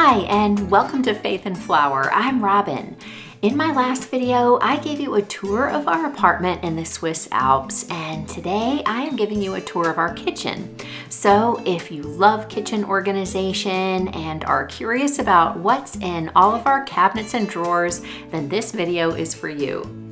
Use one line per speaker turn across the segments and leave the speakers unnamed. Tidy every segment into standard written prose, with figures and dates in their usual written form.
Hi, and welcome to Faith and Flour. I'm Robin. In my last video, I gave you a tour of our apartment in the Swiss Alps, and today I am giving you a tour of our kitchen. So if you love kitchen organization and are curious about what's in all of our cabinets and drawers, then this video is for you.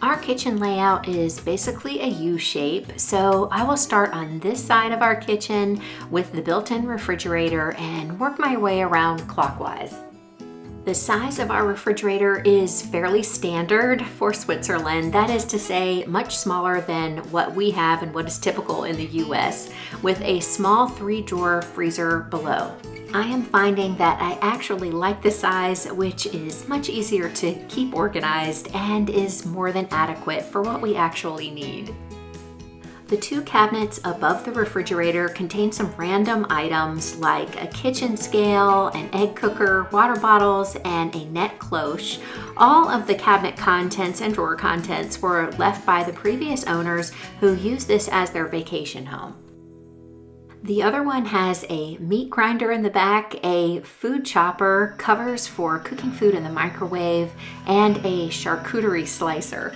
Our kitchen layout is basically a U shape, so I will start on this side of our kitchen with the built-in refrigerator and work my way around clockwise. The size of our refrigerator is fairly standard for Switzerland, that is to say much smaller than what we have and what is typical in the US, with a small 3-drawer freezer below. I am finding that I actually like the size, which is much easier to keep organized and is more than adequate for what we actually need. The 2 cabinets above the refrigerator contain some random items like a kitchen scale, an egg cooker, water bottles, and a net cloche. All of the cabinet contents and drawer contents were left by the previous owners who used this as their vacation home. The other one has a meat grinder in the back, a food chopper, covers for cooking food in the microwave, and a charcuterie slicer.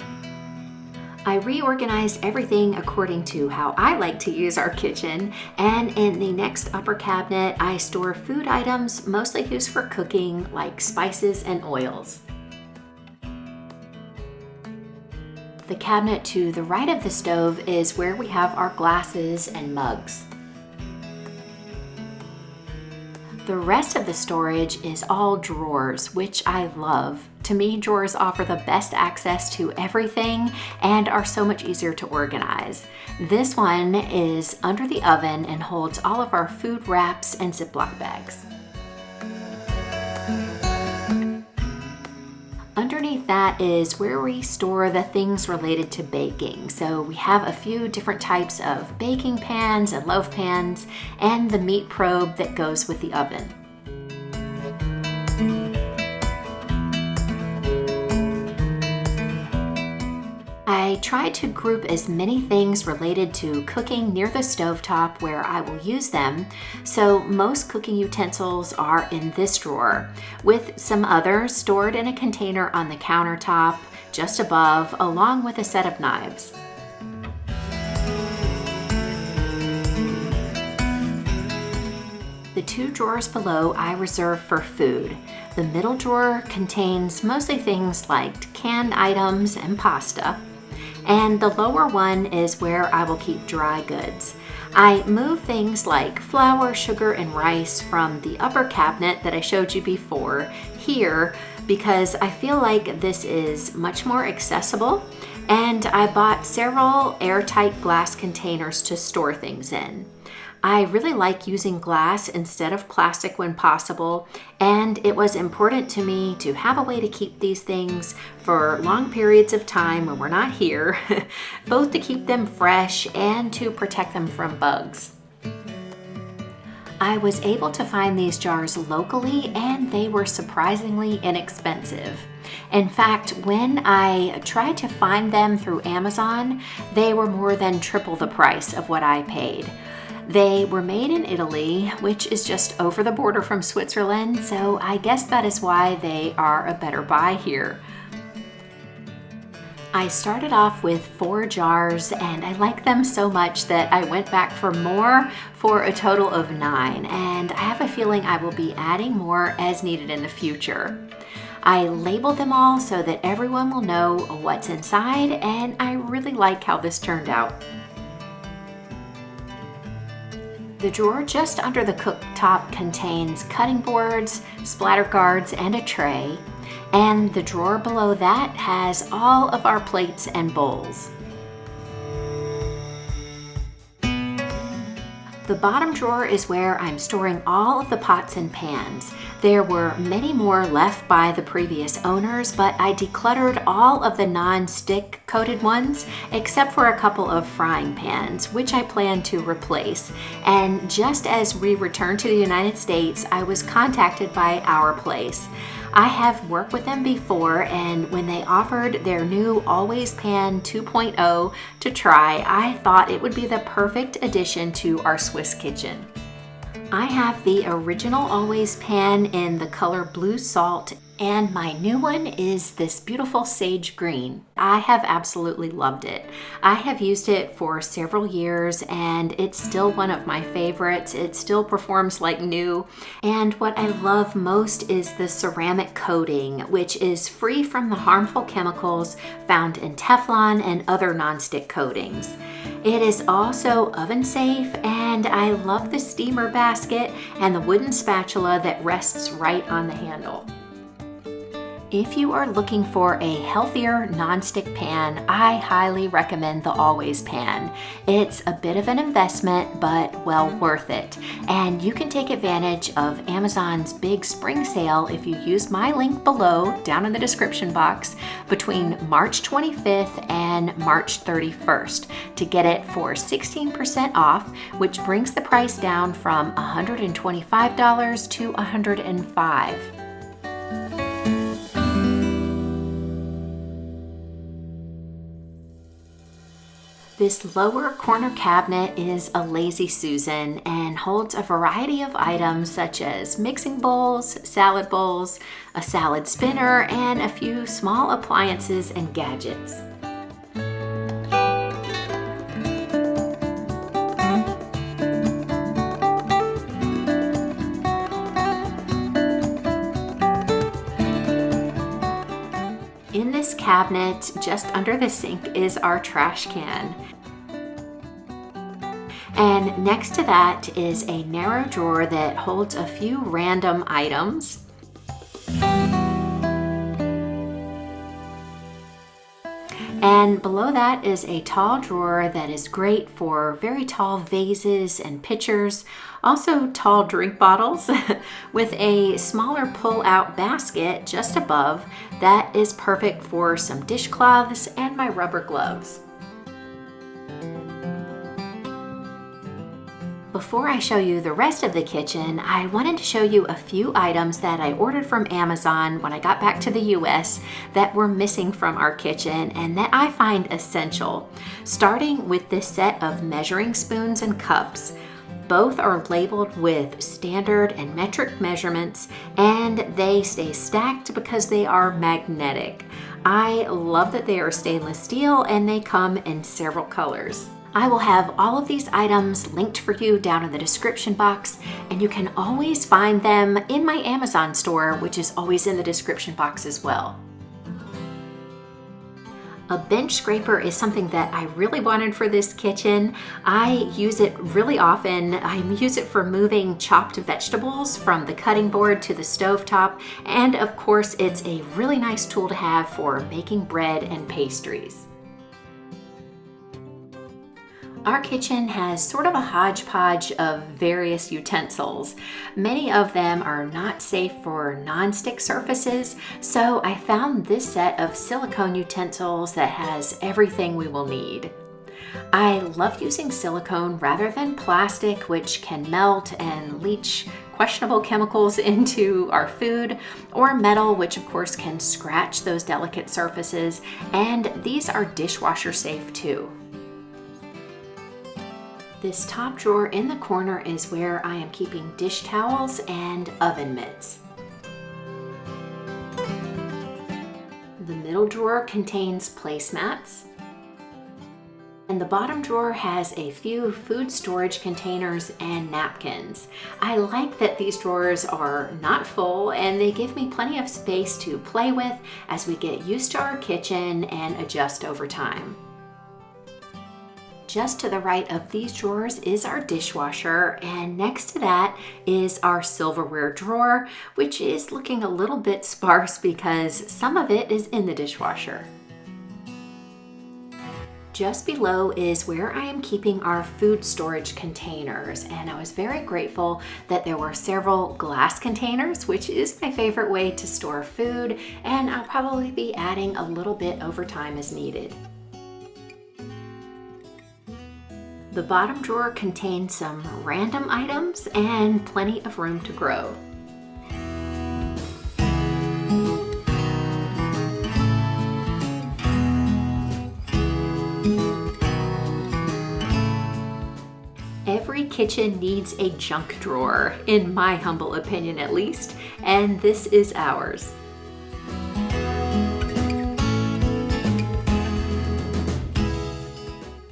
I reorganized everything according to how I like to use our kitchen, and in the next upper cabinet, I store food items mostly used for cooking, like spices and oils. The cabinet to the right of the stove is where we have our glasses and mugs. The rest of the storage is all drawers, which I love. To me, drawers offer the best access to everything and are so much easier to organize. This one is under the oven and holds all of our food wraps and Ziploc bags. Underneath that is where we store the things related to baking. So we have a few different types of baking pans and loaf pans and the meat probe that goes with the oven. I try to group as many things related to cooking near the stovetop where I will use them, so most cooking utensils are in this drawer, with some others stored in a container on the countertop just above, along with a set of knives. The 2 drawers below I reserve for food. The middle drawer contains mostly things like canned items and pasta, and the lower one is where I will keep dry goods. I move things like flour, sugar, and rice from the upper cabinet that I showed you before here because I feel like this is much more accessible, and I bought several airtight glass containers to store things in. I really like using glass instead of plastic when possible, and it was important to me to have a way to keep these things for long periods of time when we're not here, both to keep them fresh and to protect them from bugs. I was able to find these jars locally, and they were surprisingly inexpensive. In fact, when I tried to find them through Amazon, they were more than triple the price of what I paid. They were made in Italy, which is just over the border from Switzerland, so I guess that is why they are a better buy here. I started off with 4 jars, and I like them so much that I went back for more for a total of 9, and I have a feeling I will be adding more as needed in the future. I labeled them all so that everyone will know what's inside, and I really like how this turned out. The drawer just under the cooktop contains cutting boards, splatter guards, and a tray, and the drawer below that has all of our plates and bowls. The bottom drawer is where I'm storing all of the pots and pans. There were many more left by the previous owners, but I decluttered all of the non-stick coated ones except for a couple of frying pans, which I plan to replace. And just as we returned to the United States, I was contacted by Our Place. I have worked with them before, and when they offered their new Always Pan 2.0 to try, I thought it would be the perfect addition to our Swiss kitchen. I have the original Always Pan in the color Blue Salt, and my new one is this beautiful sage green. I have absolutely loved it. I have used it for several years and it's still one of my favorites. It still performs like new. And what I love most is the ceramic coating, which is free from the harmful chemicals found in Teflon and other nonstick coatings. It is also oven safe, and I love the steamer basket and the wooden spatula that rests right on the handle. If you are looking for a healthier nonstick pan, I highly recommend the Always Pan. It's a bit of an investment, but well worth it. And you can take advantage of Amazon's big spring sale if you use my link below down in the description box between March 25th and March 31st to get it for 16% off, which brings the price down from $125 to $105. This lower corner cabinet is a Lazy Susan and holds a variety of items such as mixing bowls, a salad spinner, and a few small appliances and gadgets. In this cabinet, just under the sink, is our trash can. And next to that is a narrow drawer that holds a few random items. And below that is a tall drawer that is great for very tall vases and pitchers, also tall drink bottles, with a smaller pull-out basket just above that is perfect for some dishcloths and my rubber gloves. Before I show you the rest of the kitchen, I wanted to show you a few items that I ordered from Amazon when I got back to the US that were missing from our kitchen and that I find essential. Starting with this set of measuring spoons and cups. Both are labeled with standard and metric measurements, and they stay stacked because they are magnetic. I love that they are stainless steel and they come in several colors. I will have all of these items linked for you down in the description box, and you can always find them in my Amazon store, which is always in the description box as well. A bench scraper is something that I really wanted for this kitchen. I use it really often. I use it for moving chopped vegetables from the cutting board to the stovetop, and of course it's a really nice tool to have for making bread and pastries. Our kitchen has sort of a hodgepodge of various utensils. Many of them are not safe for non-stick surfaces, so I found this set of silicone utensils that has everything we will need. I love using silicone rather than plastic, which can melt and leach questionable chemicals into our food, or metal, which of course can scratch those delicate surfaces, and these are dishwasher safe too. This top drawer in the corner is where I am keeping dish towels and oven mitts. The middle drawer contains placemats. And the bottom drawer has a few food storage containers and napkins. I like that these drawers are not full and they give me plenty of space to play with as we get used to our kitchen and adjust over time. Just to the right of these drawers is our dishwasher, and next to that is our silverware drawer, which is looking a little bit sparse because some of it is in the dishwasher. Just below is where I am keeping our food storage containers, and I was very grateful that there were several glass containers, which is my favorite way to store food, and I'll probably be adding a little bit over time as needed. The bottom drawer contains some random items and plenty of room to grow. kitchen needs a junk drawer, in my humble opinion at least, and this is ours.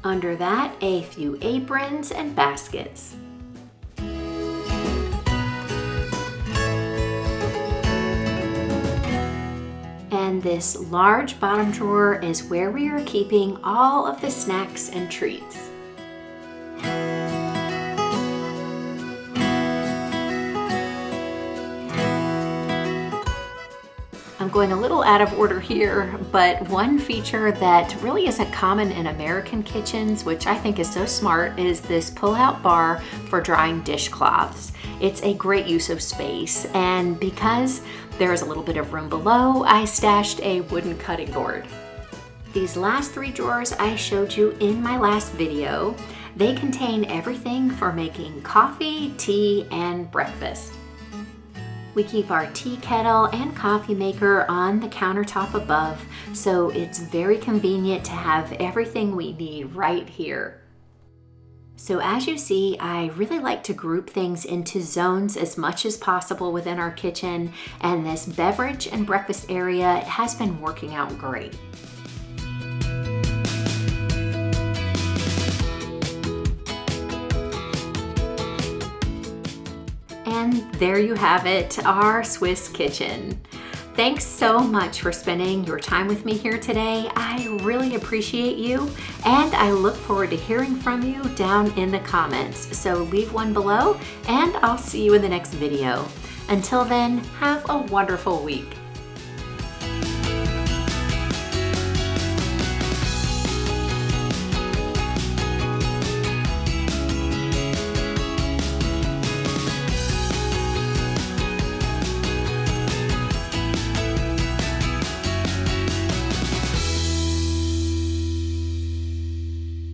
Under that, a few aprons and baskets. And this large bottom drawer is where we are keeping all of the snacks and treats. I'm going a little out of order here, but one feature that really isn't common in American kitchens, which I think is so smart, is this pull-out bar for drying dishcloths. It's a great use of space, and because there is a little bit of room below, I stashed a wooden cutting board. These last 3 drawers I showed you in my last video. They contain everything for making coffee, tea, and breakfast. We keep our tea kettle and coffee maker on the countertop above, so it's very convenient to have everything we need right here. So as you see, I really like to group things into zones as much as possible within our kitchen, and this beverage and breakfast area has been working out great. And there you have it, our Swiss kitchen. Thanks so much for spending your time with me here today. I really appreciate you, and I look forward to hearing from you down in the comments. So leave one below, and I'll see you in the next video. Until then, have a wonderful week.